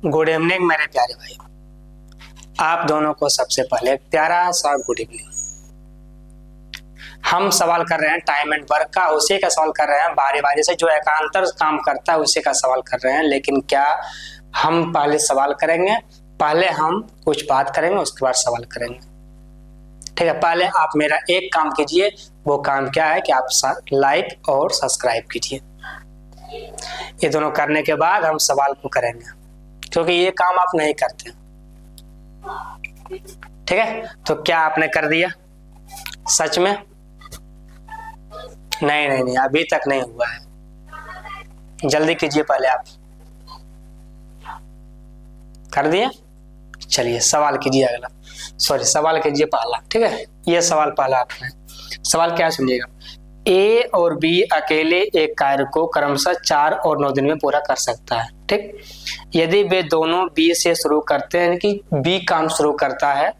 Good evening मेरे प्यारे भाई। आप दोनों को सबसे पहले एक प्यारा सा गुड इवनिंग। हम सवाल कर रहे हैं टाइम एंड वर्क का, उसी का सवाल कर रहे हैं बारी बारी से, जो एकांतर काम करता है उसी का सवाल कर रहे हैं। लेकिन क्या हम पहले सवाल करेंगे, पहले हम कुछ बात करेंगे, उसके बाद सवाल करेंगे, ठीक है। पहले आप मेरा एक काम कीजिए, वो काम क्या है कि आप लाइक और सब्सक्राइब कीजिए। ये दोनों करने के बाद हम सवाल को करेंगे, क्योंकि ये काम आप नहीं करते, ठीक है। तो क्या आपने कर दिया सच में? नहीं, अभी तक नहीं हुआ है, जल्दी कीजिए। पहले आप कर दिए, चलिए सवाल कीजिए अगला, सवाल कीजिए पहला, ठीक है। ये सवाल पहला आपने, सवाल क्या सुनिएगा। ए और बी अकेले एक कार्य को क्रमशः 4 और 9 दिन में पूरा कर सकता है, ठीक। यदि वे दोनों बी से शुरू करते हैं, कि बी काम शुरू करता है,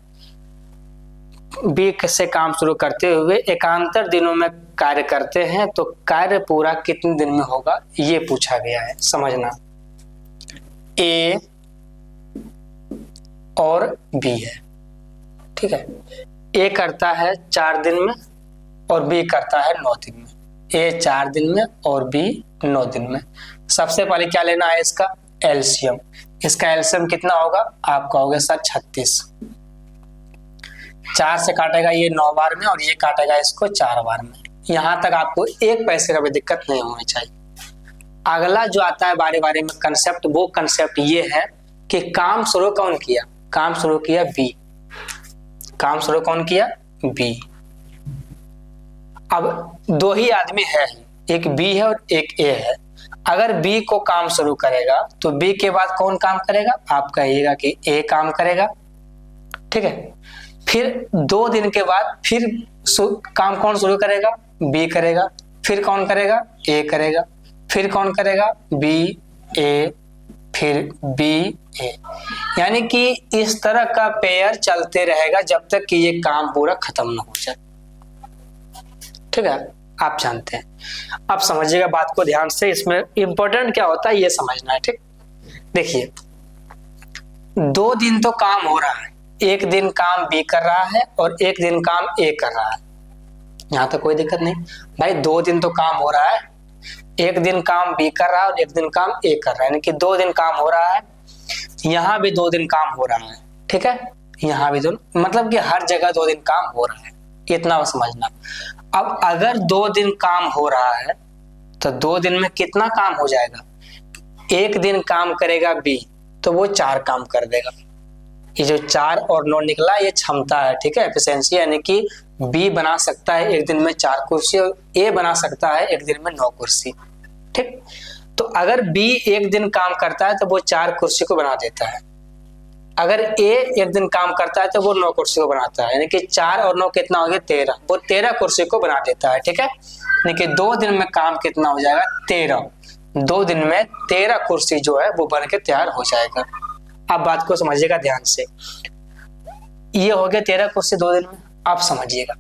बी से काम शुरू करते हुए एकांतर दिनों में कार्य करते हैं, तो कार्य पूरा कितने दिन में होगा, ये पूछा गया है। समझना, ए और बी है, ठीक है। ए करता है 4 दिन में और बी करता है 9 दिन में। ए 4 दिन में और बी 9 दिन में। सबसे पहले क्या लेना है, इसका एलसीएम। इसका एलसीएम कितना होगा, आप कहोगे सर 36। 4 से काटेगा ये 9 बार में और ये काटेगा इसको 4 बार में। यहां तक आपको एक पैसे का भी दिक्कत नहीं होनी चाहिए। अगला जो आता है बारी बारी में कंसेप्ट, वो कंसेप्ट ये है कि काम शुरू कौन किया, काम शुरू किया बी। काम शुरू कौन किया, बी। अब 2 ही आदमी है, एक बी है और एक ए है। अगर बी को काम शुरू करेगा तो बी के बाद कौन काम करेगा, आप कहिएगा कि ए काम करेगा, ठीक है। फिर 2 दिन के बाद फिर काम कौन शुरू करेगा, बी करेगा। फिर कौन करेगा, ए करेगा। फिर कौन करेगा, बी ए, फिर बी ए। यानी कि इस तरह का पेयर चलते रहेगा जब तक कि ये काम पूरा खत्म ना हो जाए, ठीक है। आप जानते हैं। अब समझिएगा बात को ध्यान से, इसमें इंपॉर्टेंट क्या होता है ये समझना है, ठीक। देखिए 2 दिन तो काम हो रहा है, एक दिन काम बी कर रहा है और एक दिन काम ए कर रहा है। यहां तक कोई दिक्कत नहीं भाई। 2 दिन तो काम हो रहा है, एक दिन काम बी कर रहा है और एक दिन काम ए कर रहा है, यानी कि 2 दिन काम हो रहा है। यहाँ भी 2 दिन काम हो रहा है, ठीक है। यहाँ भी 2, मतलब कि हर जगह 2 दिन काम हो रहा है, इतना समझना। अब अगर 2 दिन काम हो रहा है तो 2 दिन में कितना काम हो जाएगा, एक दिन काम करेगा बी तो वो 4 काम कर देगा। ये जो 4 और 9 निकला, ये क्षमता है, ठीक है, एफिशिएंसी। यानी कि बी बना सकता है एक दिन में 4 कुर्सी और ए बना सकता है एक दिन में 9 कुर्सी, ठीक। तो अगर बी एक दिन काम करता है तो वो 4 कुर्सी को बना देता है। अगर ए एक दिन काम करता है तो वो 9 कुर्सी को बनाता है, यानी कि 4 और 9 कितना हो गया, 13। वो 13 कुर्सी को बना देता है, ठीक है। यानी कि 2 दिन में काम कितना हो जाएगा, 13। 2 दिन में 13 कुर्सी जो है वो बन के तैयार हो जाएगा। अब बात को समझिएगा ध्यान से, ये हो गया 13 कुर्सी 2 दिन में। आप समझिएगा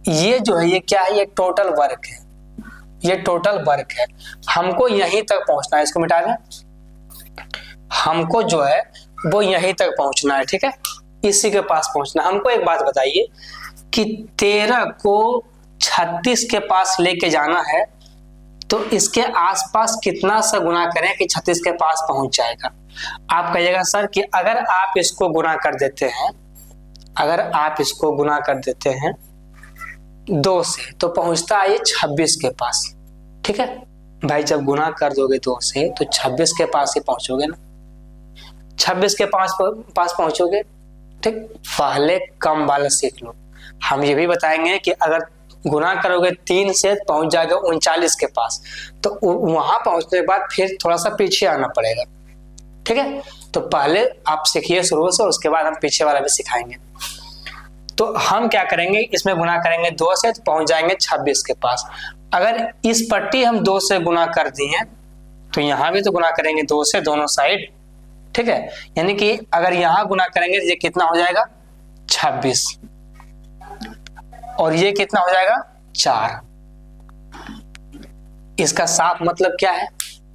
ये जो है ये क्या है, ये टोटल वर्क है, ये टोटल वर्क है। हमको यहीं तक पहुंचना है, इसको मिटा दें। हमको जो है वो यहीं तक पहुंचना है, ठीक है, इसी के पास पहुंचना। हमको एक बात बताइए कि 13 को 36 के पास लेके जाना है, तो इसके आसपास कितना सा गुना करें कि 36 के पास पहुंच जाएगा। आप कहिएगा सर कि अगर आप इसको गुना कर देते हैं, अगर आप इसको गुना कर देते हैं 2 से तो पहुंचता है ये 26 के पास, ठीक है भाई। जब गुना कर दोगे 2 से तो 26 के पास ही पहुंचोगे ना, 26 के पास पहुंचोगे, ठीक। पहले कम वाला सीख लो। हम ये भी बताएंगे कि अगर गुना करोगे 3 से पहुंच जाएगा 39 के पास, तो वहां पहुंचने के बाद फिर थोड़ा सा पीछे आना पड़ेगा, ठीक है। तो पहले आप सीखिए शुरू से, उसके बाद हम पीछे वाला भी सिखाएंगे। तो हम क्या करेंगे, इसमें गुना करेंगे 2 से तो पहुंच जाएंगे 26 के पास। अगर इस पट्टी हम 2 से गुना कर दिए तो यहां भी तो गुना करेंगे 2 से दोनों साइड, ठीक है। यानी कि अगर यहां गुना करेंगे तो ये कितना हो जाएगा, 26, और ये कितना हो जाएगा, 4। इसका साफ मतलब क्या है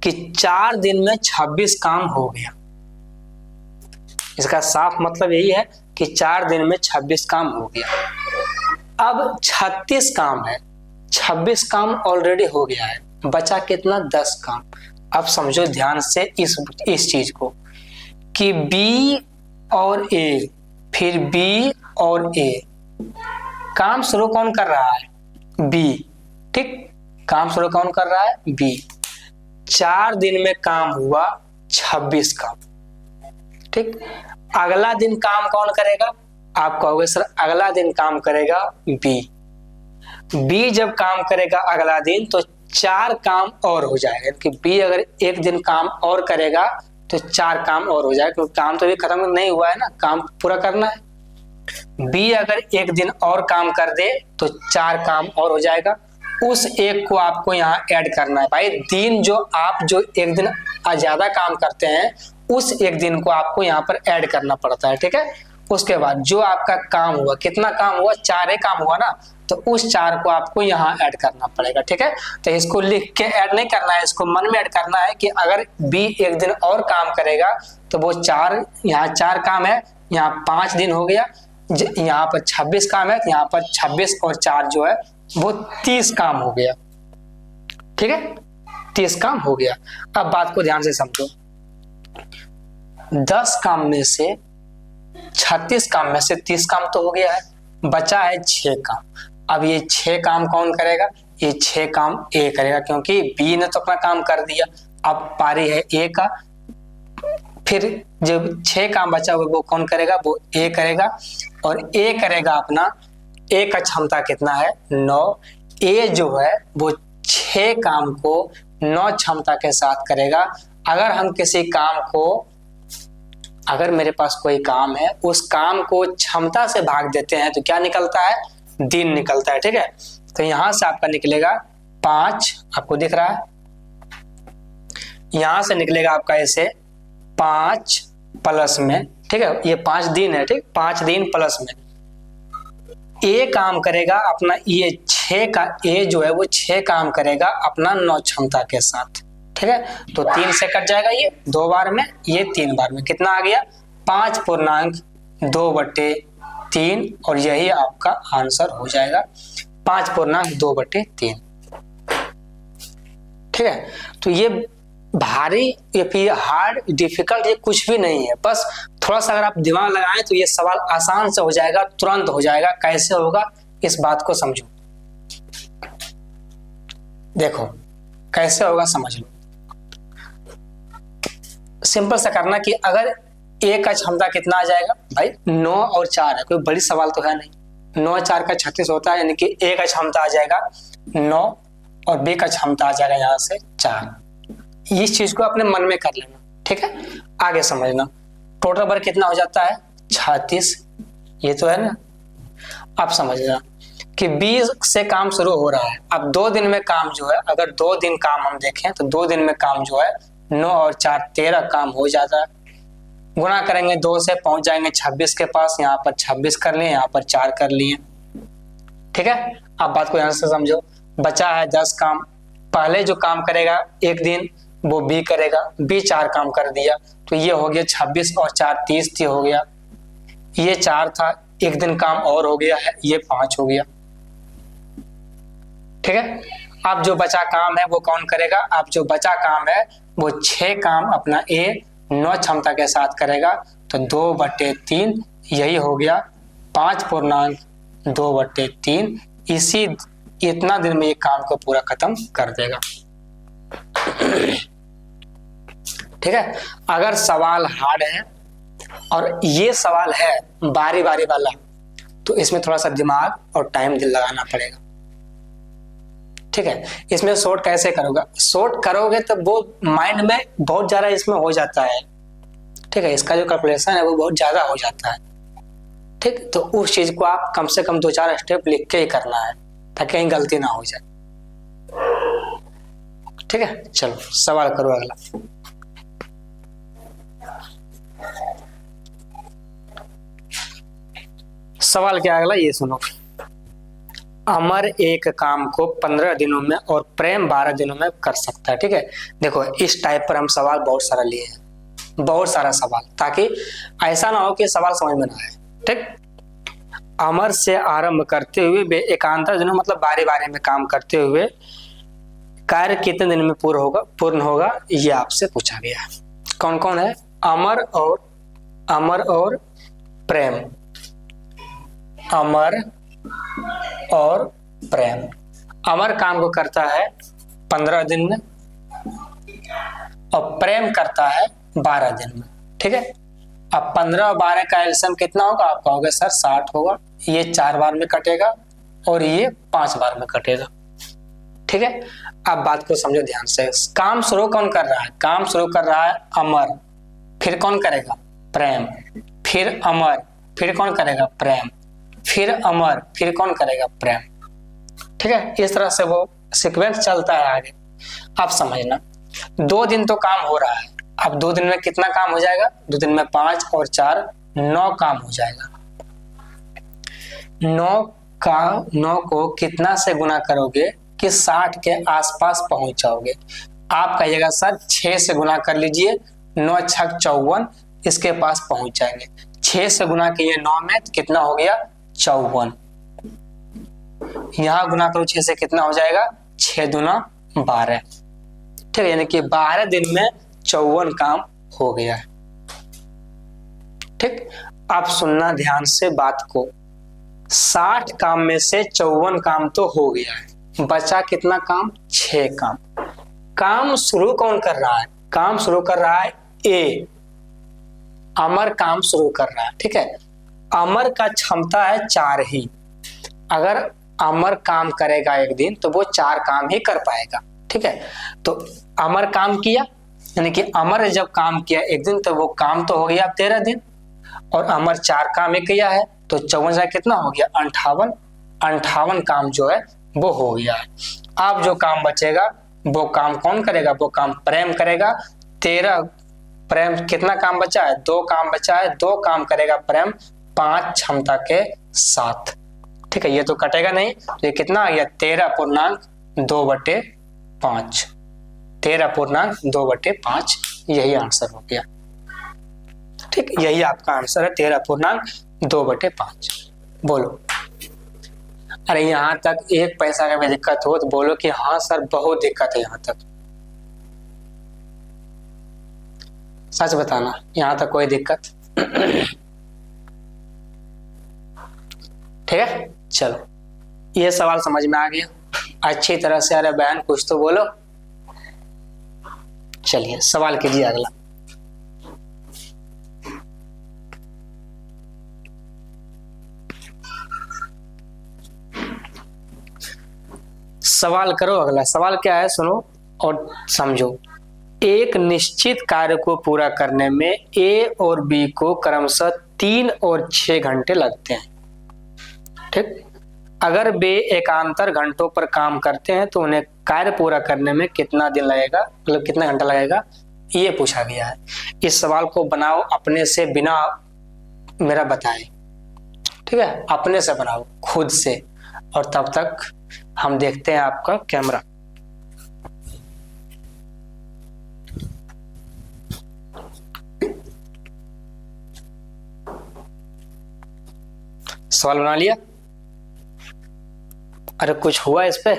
कि 4 दिन में 26 काम हो गया। इसका साफ मतलब यही है कि 4 दिन में 26 काम हो गया। अब 36 काम है, 26 काम ऑलरेडी हो गया है, बचा कितना? 10 काम। अब समझो ध्यान से इस चीज को कि बी और ए, फिर बी और ए, काम शुरू कौन कर रहा है? बी। ठीक, काम शुरू कौन कर रहा है? बी। 4 दिन में काम हुआ 26 काम। ठीक, अगला दिन काम कौन करेगा? आप कहोगे सर अगला दिन काम करेगा बी। बी जब काम करेगा अगला दिन तो 4 काम और हो जाएगा, कि बी अगर एक दिन काम और करेगा तो 4 काम और हो जाएगा, क्योंकि काम तो अभी खत्म नहीं हुआ है ना, काम पूरा करना है। बी अगर एक दिन और काम कर दे तो 4 काम और हो जाएगा। उस एक को आपको यहाँ ऐड करना है भाई। दिन जो एक दिन ज्यादा काम करते हैं उस एक दिन को आपको यहाँ पर ऐड करना पड़ता है। ठीक है, उसके बाद जो आपका काम हुआ, कितना काम हुआ? 4 काम हुआ ना, तो उस 4 को आपको यहाँ ऐड करना पड़ेगा। ठीक है, तो इसको लिख के ऐड नहीं करना है, इसको मन में ऐड करना है कि अगर बी एक दिन और काम करेगा तो वो 4, यहाँ 4 काम है, यहाँ 5 दिन हो गया, यहाँ पर 26 काम है, यहाँ पर 26 और 4 जो है वो 30 काम हो गया। ठीक है, 30 काम हो गया। अब बात को ध्यान से समझो, 10 काम में से 36 काम में से 30 काम तो हो गया है, बचा है 6 काम। अब ये 6 काम कौन करेगा? ये 6 काम ए करेगा, क्योंकि बी ने तो अपना काम कर दिया। अब पारी है ए का, फिर जब 6 काम बचा हुआ वो कौन करेगा? वो ए करेगा, और ए करेगा अपना, ए का क्षमता कितना है? 9। ए जो है वो 6 काम को 9 क्षमता के साथ करेगा। अगर हम किसी काम को, अगर मेरे पास कोई काम है, उस काम को क्षमता से भाग देते हैं तो क्या निकलता है? दिन निकलता है। ठीक है, तो यहां से आपका निकलेगा 5, आपको दिख रहा है, यहां से निकलेगा आपका ऐसे 5 प्लस में। ठीक है, ये 5 दिन है। ठीक, 5 दिन प्लस में ए काम करेगा अपना, ये 6 का ए जो है वो 6 काम करेगा अपना 9 क्षमता के साथ। ठीक है, तो 3 से कट जाएगा, ये 2 बार में, ये 3 बार में, कितना आ गया? 5/2/3, और यही आपका आंसर हो जाएगा 5/2/3। ठीक है, तो ये भारी या फिर हार्ड डिफिकल्ट ये कुछ भी नहीं है, बस थोड़ा सा अगर आप दिमाग लगाएं तो ये सवाल आसान से हो जाएगा, तुरंत हो जाएगा। कैसे होगा इस बात को समझो, देखो कैसे होगा समझ लो। सिंपल सा करना कि अगर ए का क्षमता कितना आ जाएगा भाई? 9 और 4 है, कोई बड़ी सवाल तो है नहीं। 9 और 4 का 36 होता है, यानी कि ए का क्षमता आ जाएगा 9 और बी का क्षमता आ जाएगा यहाँ से 4। इस चीज को अपने मन में कर लेना। ठीक है, आगे समझना। टोटल वर्क कितना हो जाता है? 36, ये तो है ना। अब समझना कि 20 से काम शुरू हो रहा है। अब 2 दिन में काम जो है, अगर 2 दिन काम हम देखें तो 2 दिन में काम जो है 9 और 4 13 काम हो जाता है। गुणा करेंगे 2 से, पहुंच जाएंगे 26 के पास। यहाँ पर 26 कर लिए, यहाँ पर 4 कर लिए। ठीक है, अब बात को ध्यान से समझो। बचा है 10 काम। पहले जो काम करेगा एक दिन वो बी करेगा, बी 4 काम कर दिया, तो ये हो गया 26 और 4 30 हो गया। ये 4 था, एक दिन काम और हो गया है, ये 5 हो गया। ठीक है, अब जो बचा काम है वो कौन करेगा? अब जो बचा काम है वो 6 काम अपना ए 9 क्षमता के साथ करेगा, तो 2/3, यही हो गया 5/2/3। इतना दिन में ये काम को पूरा खत्म कर देगा। ठीक है, अगर सवाल हार्ड है और ये सवाल है बारी बारी वाला, तो इसमें थोड़ा सा दिमाग और टाइम लगाना पड़ेगा। ठीक है, इसमें शॉर्ट कैसे करोगे? शॉर्ट करोगे तो वो माइंड में बहुत ज्यादा इसमें हो जाता है। ठीक है, इसका जो कैलकुलेशन है वो बहुत ज्यादा हो जाता है। ठीक, तो उस चीज को आप कम से कम 2-4 स्टेप लिख के ही करना है, ताकि कहीं गलती ना हो जाए। ठीक है, चलो सवाल करो अगला। सवाल क्या अगला ये सुनो। अमर एक काम को 15 दिनों में और प्रेम 12 दिनों में कर सकता है। ठीक है, देखो इस टाइप पर हम सवाल बहुत सारा लिए हैं। बहुत सारा सवाल, ताकि ऐसा ना हो कि सवाल समझ में ना आए। ठीक, अमर से आरंभ करते हुए वे एकांतर दिनों मतलब बारी बारी में काम करते हुए कार्य कितने दिन में पूर्ण होगा, ये आपसे पूछा गया है। कौन कौन है? अमर और प्रेम, अमर और प्रेम। अमर काम को करता है 15 दिन में और प्रेम करता है 12 दिन में। ठीक है, अब 15 और 12 का एलसीएम कितना होगा? आप कहोगे सर 60 होगा। ये 4 बार में कटेगा और ये 5 बार में कटेगा। ठीक है, अब बात को समझो ध्यान से। काम शुरू कौन कर रहा है? काम शुरू कर रहा है अमर, फिर कौन करेगा? प्रेम, फिर अमर, फिर कौन करेगा? प्रेम, फिर अमर, फिर कौन करेगा? प्रेम। ठीक है, इस तरह से वो सीक्वेंस चलता है आगे। आप समझना, 2 दिन तो काम हो रहा है। अब 2 दिन में कितना काम हो जाएगा? 2 दिन में 5 और 4 9 काम हो जाएगा। 9 को कितना से गुना करोगे कि 60 के आसपास पहुंच जाओगे? आप कहिएगा सर 6 से गुना कर लीजिए, 9 छक 54, इसके पास पहुंच जाएंगे। 6 से गुना किए 9 में कितना हो गया? 54। यहां गुना करो 6 से, कितना हो जाएगा? 6 दूना 12। ठीक है, यानी कि 12 दिन में 54 काम हो गया है। ठीक, आप सुनना ध्यान से बात को। 60 काम में से 54 काम तो हो गया है, बचा कितना काम? 6 काम। काम शुरू कौन कर रहा है? काम शुरू कर रहा है ए, अमर काम शुरू कर रहा है। ठीक है, अमर का क्षमता है 4 ही। अगर अमर काम करेगा एक दिन तो वो 4 काम ही कर पाएगा। ठीक है, तो अमर काम किया, यानी कि अमर ने जब काम किया एक दिन तो वो काम तो हो गया 13 दिन, और अमर 4 काम ही किया है तो 54 कितना हो गया? 58। 58 काम जो है वो हो गया है। अब जो काम बचेगा वो काम कौन करेगा? वो काम प्रेम करेगा। 13 प्रेम, कितना काम बचा है? 2 काम बचा है, 2 काम करेगा प्रेम 5 क्षमता के साथ। ठीक है, ये तो कटेगा नहीं, तो ये कितना आ गया? 13.2/5। 13.2/5, यही आंसर हो गया। ठीक, यही आपका आंसर है, 13.2/5। बोलो, अरे यहां तक 1 पैसा का भी दिक्कत हो तो बोलो कि हाँ सर बहुत दिक्कत है यहां तक। सच बताना, यहां तक कोई दिक्कत? ठीक है, चलो ये सवाल समझ में आ गया अच्छी तरह से। अरे बहन कुछ तो बोलो। चलिए सवाल कीजिए अगला। सवाल करो अगला। सवाल क्या है सुनो और समझो। एक निश्चित कार्य को पूरा करने में ए और बी को क्रमशः 3 और 6 घंटे लगते हैं। ठीक, अगर वे एकांतर घंटों पर काम करते हैं तो उन्हें कार्य पूरा करने में कितना दिन लगेगा, मतलब कितना घंटा लगेगा, ये पूछा गया है। इस सवाल को बनाओ अपने से, बिना मेरा बताए। ठीक है, अपने से बनाओ खुद से, और तब तक हम देखते हैं आपका कैमरा। सवाल बना लिया? अरे कुछ हुआ इस पे?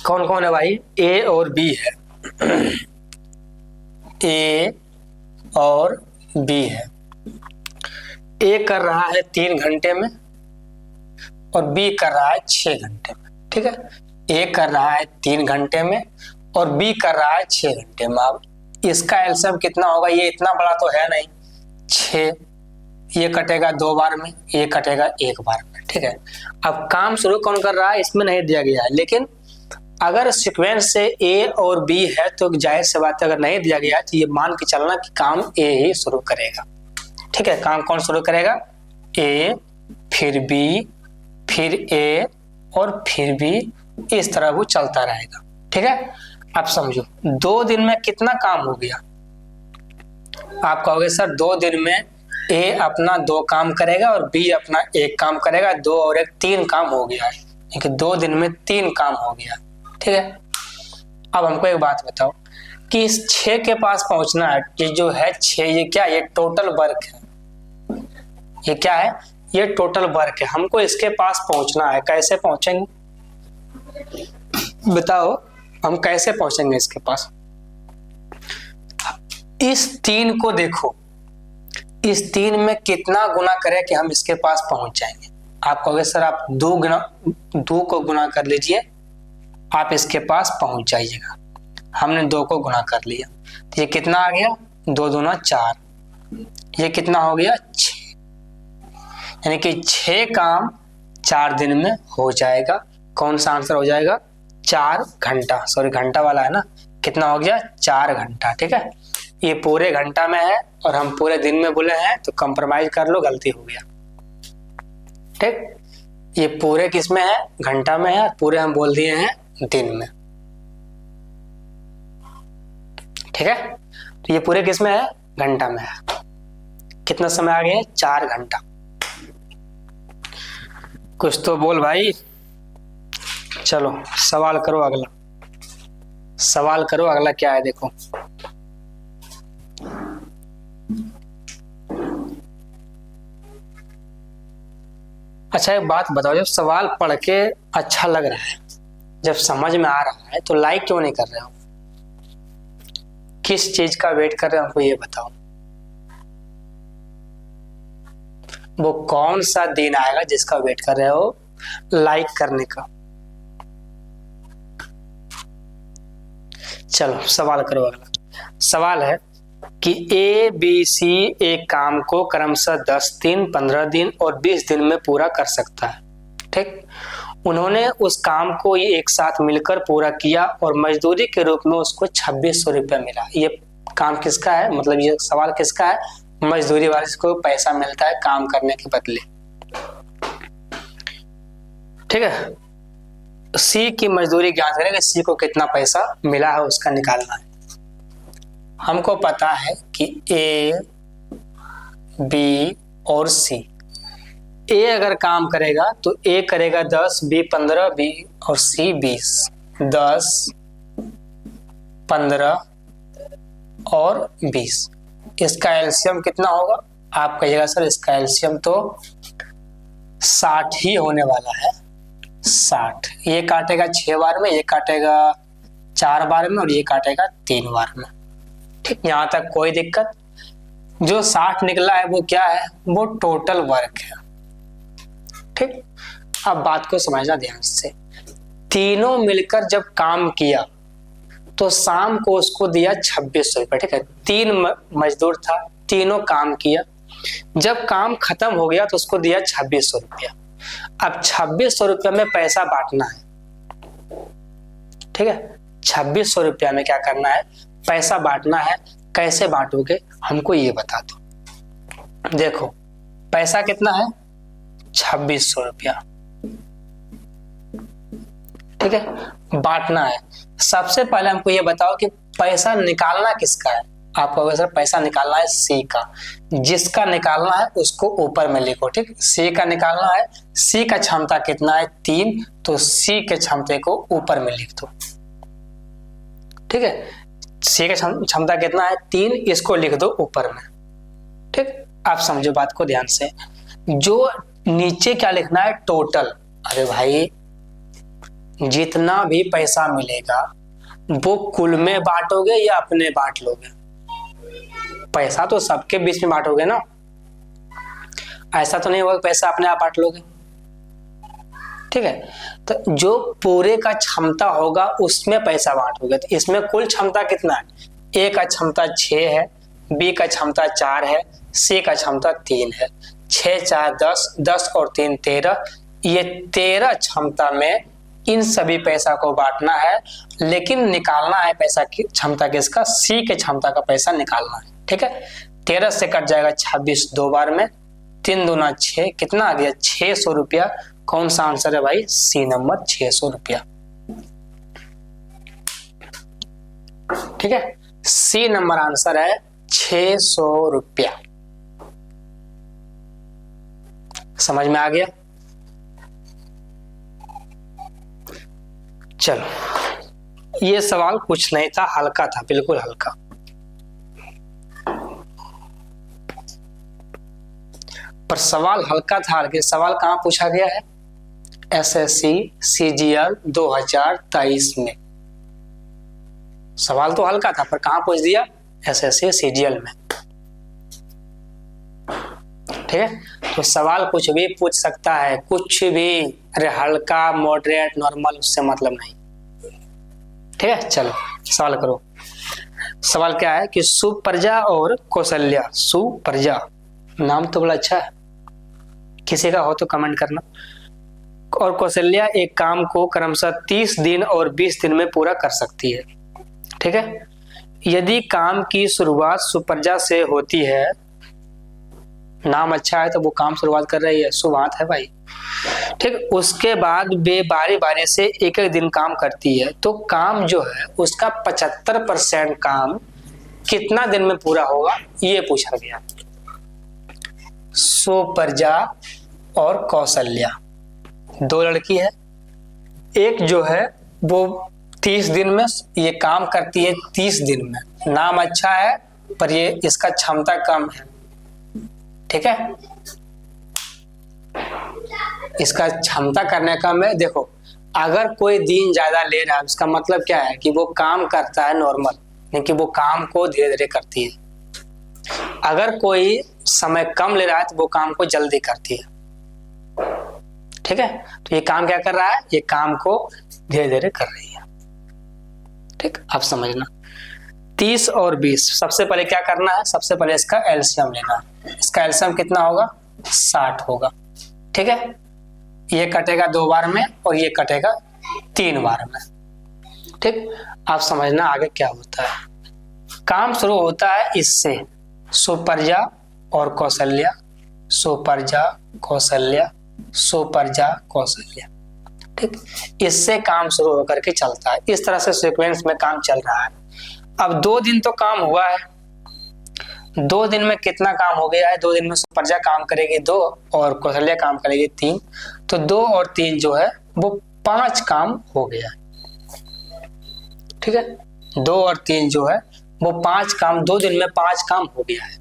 कौन कौन है भाई? ए और बी है। ए और बी है। ए कर रहा है 3 घंटे में और बी कर रहा है 6 घंटे में। ठीक है, ए कर रहा है 3 घंटे में और बी कर रहा है 6 घंटे में। अब इसका एलसीएम कितना होगा? ये इतना बड़ा तो है नहीं, 6, ये कटेगा 2 बार में, ये कटेगा 1 बार में। ठीक है, अब काम शुरू कौन कर रहा है इसमें नहीं दिया गया है, लेकिन अगर सीक्वेंस से ए और बी है तो जाहिर सी बात है, अगर नहीं दिया गया तो ये मान के चलना कि काम ए ही शुरू करेगा। ठीक है, काम कौन शुरू करेगा? ए, फिर बी, फिर ए और फिर बी, इस तरह वो चलता रहेगा। ठीक है, अब समझो 2 दिन में कितना काम हो गया? आप कहोगे सर 2 दिन में ए अपना 2 काम करेगा और बी अपना 1 काम करेगा, 2 और 1 3 काम हो गया है, क्योंकि 2 दिन में 3 काम हो गया। ठीक है, अब हमको एक बात बताओ कि इस 6 के पास पहुंचना है, ये जो है 6, ये क्या, ये टोटल वर्क है, ये क्या है, ये टोटल वर्क है। हमको इसके पास पहुंचना है, कैसे पहुंचेंगे बताओ, हम कैसे पहुंचेंगे इसके पास? इस 3 को देखो, इस 3 में कितना गुना करें कि हम इसके पास पहुंच जाएंगे? आप कहोगे सर आप 2 को गुना कर लीजिए, आप इसके पास पहुंच जाइएगा। हमने 2 को गुना कर लिया, तो ये कितना आ गया, 2 दूना 4, ये कितना हो गया 6, यानी कि 6 काम 4 दिन में हो जाएगा। कौन सा आंसर हो जाएगा? 4 घंटा, सॉरी घंटा वाला है ना, कितना हो गया 4 घंटा। ठीक है, ये पूरे घंटा में है और हम पूरे दिन में बोले हैं, तो कंप्रोमाइज कर लो, गलती हो गया। ठीक, ये पूरे किस में है, घंटा में है, पूरे हम बोल दिए हैं दिन में। ठीक है, तो ये पूरे किस में है, घंटा में है। कितना समय आ गया, 4 घंटा। कुछ तो बोल भाई, चलो सवाल करो अगला, सवाल करो अगला क्या है देखो। अच्छा एक बात बताओ, जब सवाल पढ़ के अच्छा लग रहा है, जब समझ में आ रहा है, तो लाइक क्यों नहीं कर रहे हो? किस चीज का वेट कर रहे हो, हमको ये बताओ। वो कौन सा दिन आएगा जिसका वेट कर रहे हो लाइक करने का? चलो सवाल करो अगला। सवाल है कि ए बी सी एक काम को क्रमशः 10 दिन, 15 दिन और 20 दिन में पूरा कर सकता है। ठीक, उन्होंने उस काम को ये एक साथ मिलकर पूरा किया और मजदूरी के रूप में उसको 2600 रुपया मिला। ये काम किसका है, मतलब ये सवाल किसका है? मजदूरी वाले को पैसा मिलता है काम करने के बदले। ठीक है, सी की मजदूरी ज्ञात करेंगे, सी को कितना पैसा मिला है उसका निकालना है। हमको पता है कि ए बी और सी, ए अगर काम करेगा तो ए करेगा 10, बी 15, बी और सी 20। 10, 15 और 20, इसका एलसीएम कितना होगा? आप कहिएगा सर इसका एलसीएम तो 60 ही होने वाला है। 60, ये काटेगा 6 बार में, ये काटेगा 4 बार में और ये काटेगा 3 बार में। ठीक, यहाँ तक कोई दिक्कत? जो 60 निकला है वो क्या है? वो टोटल वर्क है। ठीक, अब बात को समझना ध्यान से। तीनों मिलकर जब काम किया तो शाम को उसको दिया 2600 रुपये। ठीक है, 3 मजदूर था, तीनों काम किया, जब काम खत्म हो गया तो उसको दिया 2600 रुपया। अब 2600 रुपया में पैसा बांटना है। ठीक है, 2600 रुपया में क्या करना है? पैसा बांटना है। कैसे बांटोगे हमको ये बता दो। देखो पैसा कितना है? 2600 रुपया। ठीक है, बांटना है। सबसे पहले हमको ये बताओ कि पैसा निकालना किसका है? आप कहोगे सर पैसा निकालना है सी का। जिसका निकालना है उसको ऊपर में लिखो। ठीक, सी का निकालना है, सी का क्षमता कितना है? 3, तो सी के क्षमता को ऊपर में लिख दो। ठीक है, सी का क्षमता कितना है? 3, इसको लिख दो ऊपर में। ठीक, आप समझो बात को ध्यान से। जो नीचे क्या लिखना है? टोटल। अरे भाई जितना भी पैसा मिलेगा वो कुल में बांटोगे या अपने बांट लोगे? पैसा तो सबके बीच में बांटोगे ना, ऐसा तो नहीं होगा पैसा अपने आप बांट लोगे। ठीक है, तो जो पूरे का क्षमता होगा उसमें पैसा बांटोगे। तो इसमें कुल क्षमता कितना है? ए का क्षमता 6 है, बी का क्षमता 4 है, सी का क्षमता 3 है। 6, 4, 10, 10 और 3 13। ये 13 क्षमता में इन सभी पैसा को बांटना है, लेकिन निकालना है पैसा की क्षमता किसका? सी के क्षमता का पैसा निकालना है। ठीक है, 13 से कट जाएगा 26 2 बार में, 3 दूना 6, कितना आ गया? 600 रुपया। कौन सा आंसर है भाई? सी नंबर, 600 रुपया। ठीक है, सी नंबर आंसर है 600 रुपया। समझ में आ गया? चलो, ये सवाल कुछ नहीं था, हल्का था, बिल्कुल हल्का। पर सवाल हल्का था, लेकिन सवाल कहाँ पूछा गया है? एसएससी सीजीएल 2023 में। सवाल तो हल्का था, पर कहाँ पूछ दिया? एसएससी सीजीएल में। ठीक है, तो सवाल कुछ भी पूछ सकता है, कुछ भी। अरे हल्का, मॉडरेट, नॉर्मल, उससे मतलब नहीं। ठीक है, चलो सवाल करो। सवाल क्या है कि सुप्रजा और कौशल्या, सुप्रजा नाम तो बड़ा अच्छा है, किसी का हो तो कमेंट करना, और कौशल्या एक काम को क्रमशः 30 दिन और 20 दिन में पूरा कर सकती है। ठीक है, यदि काम की शुरुआत सुप्रजा से होती है, नाम अच्छा है तो वो काम शुरुआत कर रही है, शुभ बात है भाई। ठीक, उसके बाद वे बारी बारी से एक एक दिन काम करती है, तो काम जो है उसका 75% काम कितना दिन में पूरा होगा, ये पूछा गया। सुप्रजा और कौशल्या, दो लड़की है, एक जो है वो 30 दिन में ये काम करती है, 30 दिन में। नाम अच्छा है पर ये इसका क्षमता कम है। ठीक है, इसका क्षमता करने का मैं देखो, अगर कोई दिन ज्यादा ले रहा है उसका मतलब क्या है कि वो काम करता है नॉर्मल, नहीं कि वो काम को धीरे धीरे करती है। अगर कोई समय कम ले रहा है तो वो काम को जल्दी करती है। ठीक है, तो ये काम क्या कर रहा है? ये काम को धीरे धीरे कर रही है। ठीक, आप समझना। 30 और 20, सबसे पहले क्या करना है? सबसे पहले इसका एलसीएम लेना है। इसका एलसीएम कितना होगा? 60 होगा। ठीक है, ये कटेगा 2 बार में और ये कटेगा 3 बार में। ठीक, आप समझना आगे क्या होता है। काम शुरू होता है इससे, सुप्रजा और कौशल्या, सुप्रजा कौशल्या, सुप्रजा कौशल्या। ठीक, इससे काम शुरू होकर के चलता है, इस तरह से सीक्वेंस में काम चल रहा है। अब 2 दिन तो काम हुआ है, 2 दिन में कितना काम हो गया है? 2 दिन में सुप्रजा काम करेगी 2 और कौशल्या काम करेगी 3, तो 2 और 3 जो है वो 5 काम हो गया है। ठीक है, 2 और 3 जो है वो 5 काम, 2 दिन में 5 काम हो गया है।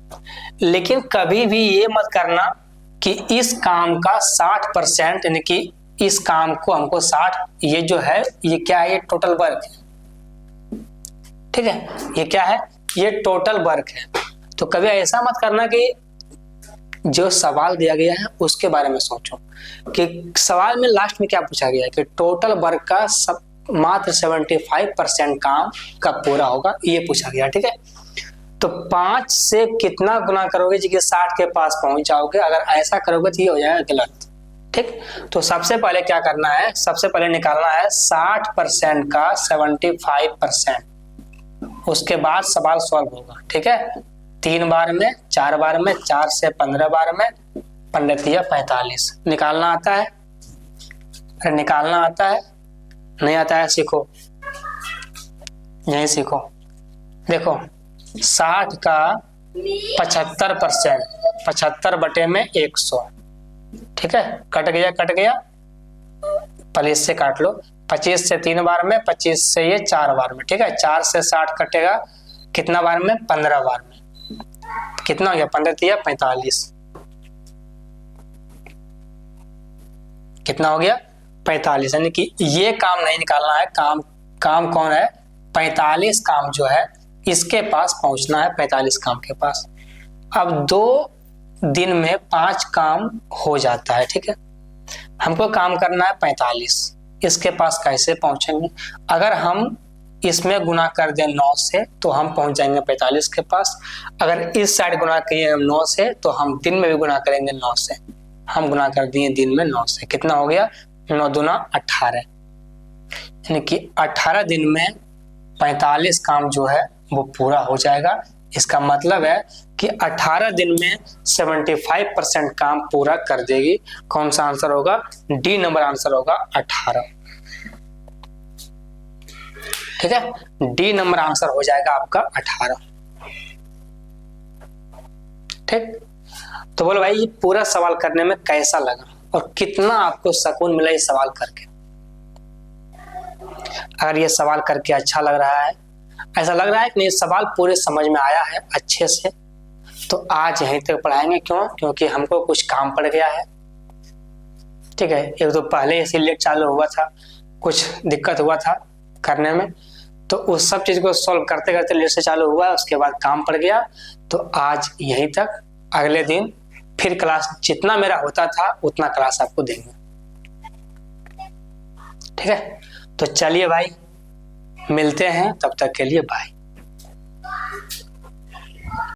लेकिन कभी भी ये मत करना कि इस काम का 60%, यानी कि इस काम को हमको 60, ये जो है ये क्या है? ये टोटल वर्क है। ठीक है, ये क्या है? ये टोटल वर्क है। तो कभी ऐसा मत करना कि जो सवाल दिया गया है उसके बारे में सोचो कि सवाल में लास्ट में क्या पूछा गया है कि टोटल वर्क का मात्र 75% काम कब पूरा होगा, ये पूछा गया। ठीक है, तो 5 से कितना गुना करोगे जी कि 60 के पास पहुंच जाओगे? अगर ऐसा करोगे तो ये हो जाएगा गलत। ठीक, तो सबसे पहले क्या करना है? सबसे पहले निकालना है 60% का 75%, उसके बाद सवाल सॉल्व होगा। ठीक है, 3 बार में, 4 बार में, 4 से 15 बार में, 15 45 निकालना आता है? अरे निकालना आता है? नहीं आता है? सीखो, यही सीखो। देखो 60 का 75%, 75 बटे में 100। ठीक है, कट गया, कट गया, पहले इससे काट लो। 25 से 3 बार में, 25 से ये 4 बार में। ठीक है, 4 से 60 कटेगा कितना बार में? 15 बार में। कितना हो गया? 15 45। कितना हो गया? 45। यानी कि ये काम नहीं निकालना है, काम कौन है? 45 काम जो है इसके पास पहुंचना है, 45 काम के पास। अब 2 दिन में 5 काम हो जाता है। ठीक है, हमको काम करना है 45, इसके पास कैसे पहुंचेंगे? अगर हम इसमें गुना कर दें 9 से तो हम पहुंच जाएंगे 45 के पास। अगर इस साइड गुना करें हम 9 से तो हम दिन में भी गुना करेंगे 9 से। हम गुना कर दिए दिन में 9 से, कितना हो गया? 9 दूना 18, यानी कि 18 दिन में 45 काम जो है वो पूरा हो जाएगा। इसका मतलब है कि 18 दिन में 75% काम पूरा कर देगी। कौन सा आंसर होगा? डी नंबर आंसर होगा 18। ठीक है, डी नंबर आंसर हो जाएगा आपका 18। ठीक, तो बोलो भाई ये पूरा सवाल करने में कैसा लगा और कितना आपको सुकून मिला ये सवाल करके। अगर ये सवाल करके अच्छा लग रहा है, ऐसा लग रहा है कि नहीं सवाल पूरे समझ में आया है अच्छे से, तो आज यहीं तक पढ़ाएंगे। क्यों? क्योंकि हमको कुछ काम पड़ गया है। ठीक है, एक तो पहले से लेट चालू हुआ था, कुछ दिक्कत हुआ था करने में, तो उस सब चीज को सॉल्व करते करते लेट से चालू हुआ, उसके बाद काम पड़ गया। तो आज यहीं तक, अगले दिन फिर क्लास जितना मेरा होता था उतना क्लास आपको देंगे। ठीक है, तो चलिए भाई मिलते हैं, तब तक के लिए बाय।